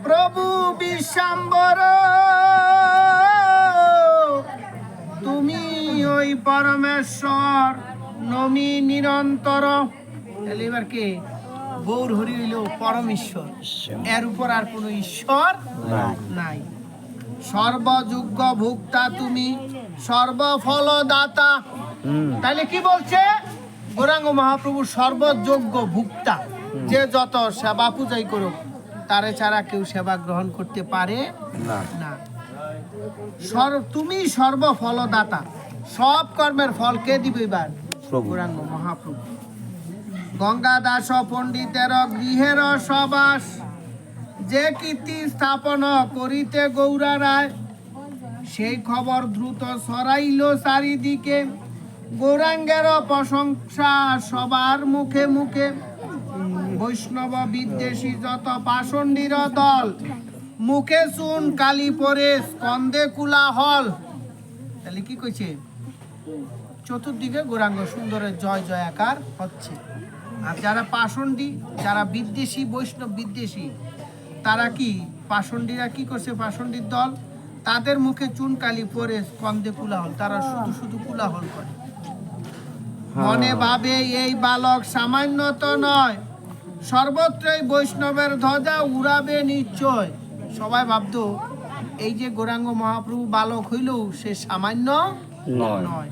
প্রভু বিশ্বাম্বর, তুমি ওই পরমেশ্বর নমি নিরন্তর। তাহলে এবার কে? গৌর হরি হইল পরমেশ্বর, এর উপর আর কোন ঈশ্বর নাই। সর্বযোগ্য ভোক্তা তুমি, সর্বফলদাতা। তাহলে কি বলছে? গৌরাঙ্গ মহাপ্রভু সর্বযোগ্য ভোক্তা, যে যত সেবা পূজাই করুক তারে ছাড়া কেউ সেবা গ্রহণ করতে পারে না। তুমি সর্বফলদাতা, সব কর্মের ফল কে দিবে? এবার গৌরাঙ্গ মহাপ্রভু। গঙ্গা দাস পণ্ডিতের গৃহের সবাস, যে কীর্তি স্থাপন করিতে গৌরা রায়, সেই খবর দ্রুত ছড়াইল চারিদিকে, গৌরাঙ্গের প্রশংসা সবার মুখে মুখে। বৈষ্ণব বিদ্বেষী যত পাষণ্ডীর দল, মুখে চুন কালি পরে স্কন্দে কুলাহল। তাহলে কি কইছে? চতুর্দিকে গৌরাঙ্গ সুন্দরের জয় জয়াকার হচ্ছে। আর যারা পাষণ্ডী, যারা বিদ্বেষী, বৈষ্ণব বিদ্বেষী, তারা কি পাষণ্ডীরা কি করছে? পাষণ্ডীর দল, তাদের মুখে চুনকালি পরে স্কন্দে কুলাহল, তারা শুধু শুধু কুলাহল করে। মনে ভাবে এই বালক সামান্য তো নয়, সর্বত্রই বৈষ্ণবের ধ্বজা উড়াবে নিশ্চয়। সবাই ভাবতো এই যে গৌরাঙ্গ মহাপ্রভু বালক হইল, সে সামান্য নয়।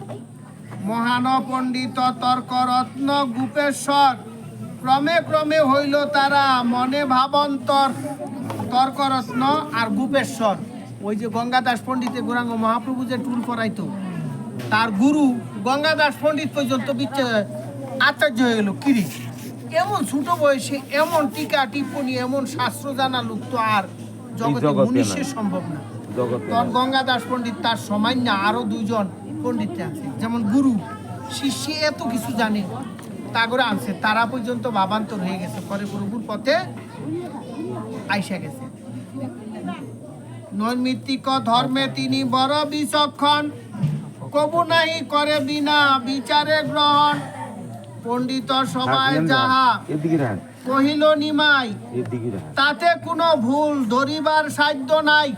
মহান পণ্ডিত তর্ক রত্ন গুপেশ্বর, ক্রমে ক্রমে হইল তারা মনে ভাবন্তর। তর্করত্ন আর গুপেশ্বর, ওই যে গঙ্গাদাস পণ্ডিতে গৌরাঙ্গ মহাপ্রভু যে টুল পড়াইতো, তার গুরু গঙ্গাদাস পণ্ডিত পর্যন্ত আচার্য হয়ে গেল। কিরি এমন ছোট বয়সে এমন টিকা টিপ্পণী, এমন শাস্ত্র জানা লোক তো আর জগতে মনুষ্যের সম্ভব না। তখন গঙ্গাদাস পণ্ডিত তার সময় না আরো দুইজন পণ্ডিত আছে, যেমন গুরু শিষ্য এত কিছু জানে, তা করে আনছে, তারা পর্যন্ত ভাবান্তর হয়ে গেছে, পরে প্রভুর পথে আইসা গেছে। নৈমিত্তিক ধর্মে তিনি বড় বিচক্ষণ, কবু নাহি করে বিনা বিচারে গ্রহণ। পণ্ডিত সবাই যাহা কহিল নিমাই, তাতে কোনো ভুল ধরিবার সাধ্য নাই।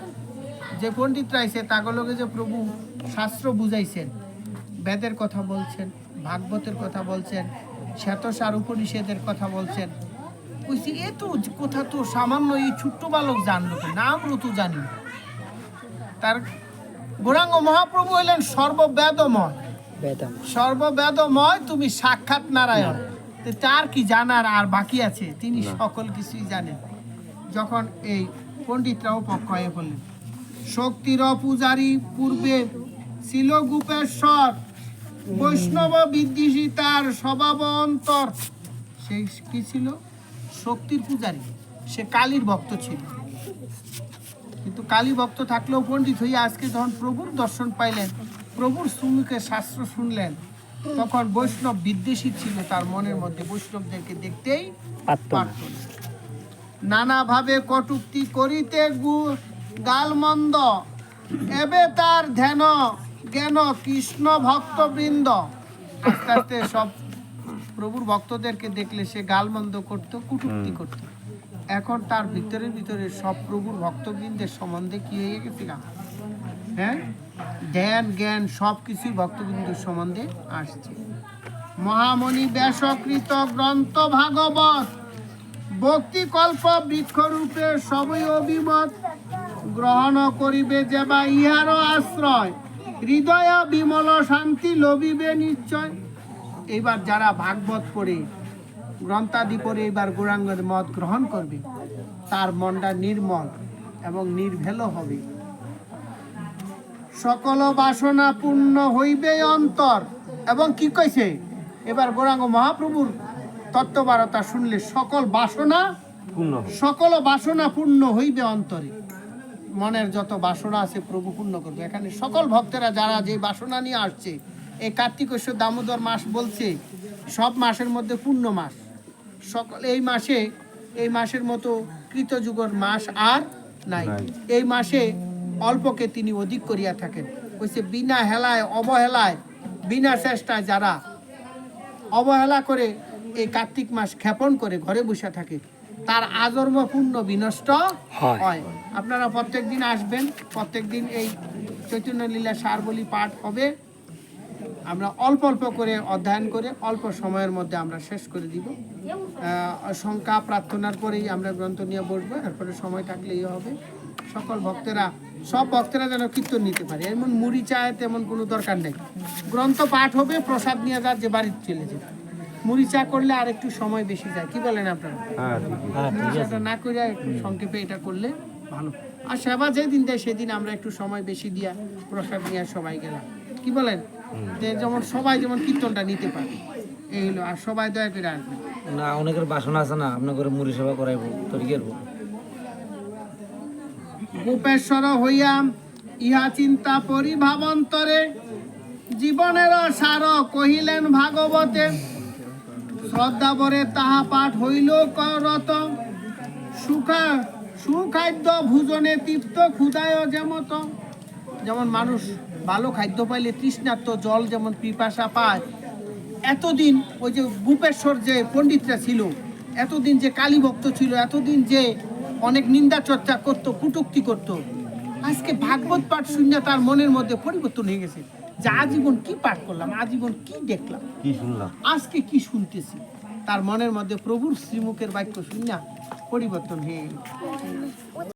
যে পণ্ডিত রাইছে তাগুলোকে যে প্রভু শাস্ত্র বুঝাইছেন, বেদের কথা বলছেন, ভাগবতের কথা বলছেন, শ্বেতসার উপনিষদের কথা বলছেন, বুঝছি এ তো কথা তো সামান্য এই ছোট্ট বালক জানলো না, আমরা তো জানি। তার গৌরাঙ্গ মহাপ্রভু হইলেন সর্ববেদময়, সর্ববেদময়, তুমি সাক্ষাৎ নারায়ণ। তার কি জানার আর বাকি আছে? তিনি সকল কিছুই জানেন। যখন এই পণ্ডিতরাও পক্ষ হয়ে বললেন, শক্তির পূজারী পূর্বে ছিল গুপেশ্বর, বৈষ্ণব বিদ্বেষী তার স্বভাব অন্তর। সে কি ছিল? শক্তির পূজারী, সে কালীর ভক্ত ছিল। কিন্তু কালী ভক্ত থাকলেও পণ্ডিত হইয়া আজকে যখন প্রভুর দর্শন পাইলেন, প্রভুর সুমুখে শাস্ত্র শুনলেন, তখন বৈষ্ণব বিদ্বেষী ছিল তার মনের মধ্যে, বৈষ্ণবদেরকে দেখতেই পারত না। নানাভাবে কটূক্তি করিতে গালমন্দ, এবে তার ধ্যান জ্ঞান কৃষ্ণ ভক্তবৃন্দ। আস্তে আস্তে সব প্রভুর ভক্তদেরকে দেখলে সে গালমন্দ করত, কটূক্তি করত। এখন তার ভিতরে সব প্রভুর ভক্তবৃন্দের সম্বন্ধে কি হয়ে গেছে? হ্যাঁ, ধ্যান জ্ঞান সব কিছুই ভক্তবৃন্দের সম্বন্ধে আসছে। মহামণি ব্যাসকৃত গ্রন্থ ভাগবত, ভক্তিকল্প বৃক্ষরূপে সবই অভিমত, গ্রহণ করিবে যেবা ইহার আশ্রয়, হৃদয় বিমল শান্তি লভিবে নিশ্চয়। এইবার যারা ভাগবত পড়ে, গ্রন্থাদি পড়ে এবার গৌরাঙ্গের মত গ্রহণ করবে, তার মনটা নির্মল এবং নির্ভেল হবে। সকল বাসনা পূর্ণ হইবে অন্তর। এবং কি কইছে? এবার গৌরাঙ্গ মহাপ্রভুর তত্ত্ববারতা শুনলে সকল বাসনা পূর্ণ হইবে অন্তরে। মনের যত বাসনা আছে প্রভু পূর্ণ করবে। এখানে সকল ভক্তেরা যারা যে বাসনা নিয়ে আসছে, এই কার্তিকেশ্বর দামোদর মাস বলছে সব মাসের মধ্যে পূর্ণ মাস। সকল এই মাসের মতো কৃতযুগের মাস আর নাই। এই মাসে অল্পকে তিনি অধিক করিয়া থাকেন। বলছে বিনা হেলায় অবহেলায়, বিনা চেষ্টায় যারা অবহেলা করে এই কার্তিক মাস ক্ষেপণ করে ঘরে বসে থাকে, তার আজন্ম পুণ্য বিনষ্ট হয়। আপনারা প্রত্যেকদিন আসবেন, প্রত্যেকদিন এই চৈতন্য লীলা সারবলি পাঠ হবে। আমরা অল্প অল্প করে অধ্যয়ন করে অল্প সময়ের মধ্যে আমরা শেষ করে দিব। সংখ্যা প্রার্থনার পরেই আমরা গ্রন্থ নিয়ে বসবো, এরপরে সময় থাকলেই হবে। সকল ভক্তেরা, সব ভক্তেরা যেন কীর্তন নিতে পারে, এমন মুড়ি চায় তেমন কোনো দরকার নেই। গ্রন্থ পাঠ হবে, প্রসাদ নিয়ে যার যে বাড়িতে চলে যাবে। মুড়ি চা করলে আর একটু সময় বেশি যায়, কি বলেন আপনারা? মুড়ি চাটা না করে একটু সংক্ষেপে এটা করলে ভালো। আর সেবা যেদিন দেয় সেদিন আমরা একটু সময় বেশি দিয়া প্রসাদ নিয়ে সবাই গেলাম, কি বলেন? যে যেমন সবাই যেমন কীর্তনটা নিতে পারে, এই হলো। আর সবাই দয়া করে আসবে না, অনেকের বাসনা আছে না, আপনার করে মুড়ি সেবা করাইবো, তো কি করবো? গোপেশ্বর হইয়া ইহা চিন্তা পরিভাবন্তরে, জীবনের সার কহিলেন ভাগবতে। শ্রদ্ধা বরে তাহা পাঠ হইল করত, সুখাদ্য ভোজনে তৃপ্ত ক্ষুধায় যেমত। যেমন মানুষ ভালো খাদ্য পাইলে তৃষ্ণার্ত জল যেমন পিপাসা পায়, এতদিন ওই যে গোপেশ্বর যে পণ্ডিতরা ছিল, এতদিন যে কালীভক্ত ছিল, এতদিন যে অনেক নিন্দা চর্চা করত, কটূক্তি করত, আজকে ভাগবত পাঠ শুনে তার মনের মধ্যে পরিবর্তন হয়ে গেছে। যে আজীবন কি পাঠ করলাম, আজীবন কি দেখলাম, কি শুনলাম, আজকে কি শুনতেছি, তার মনের মধ্যে প্রভুর শ্রীমুখের বাক্য শুনে পরিবর্তন হয়ে গেল।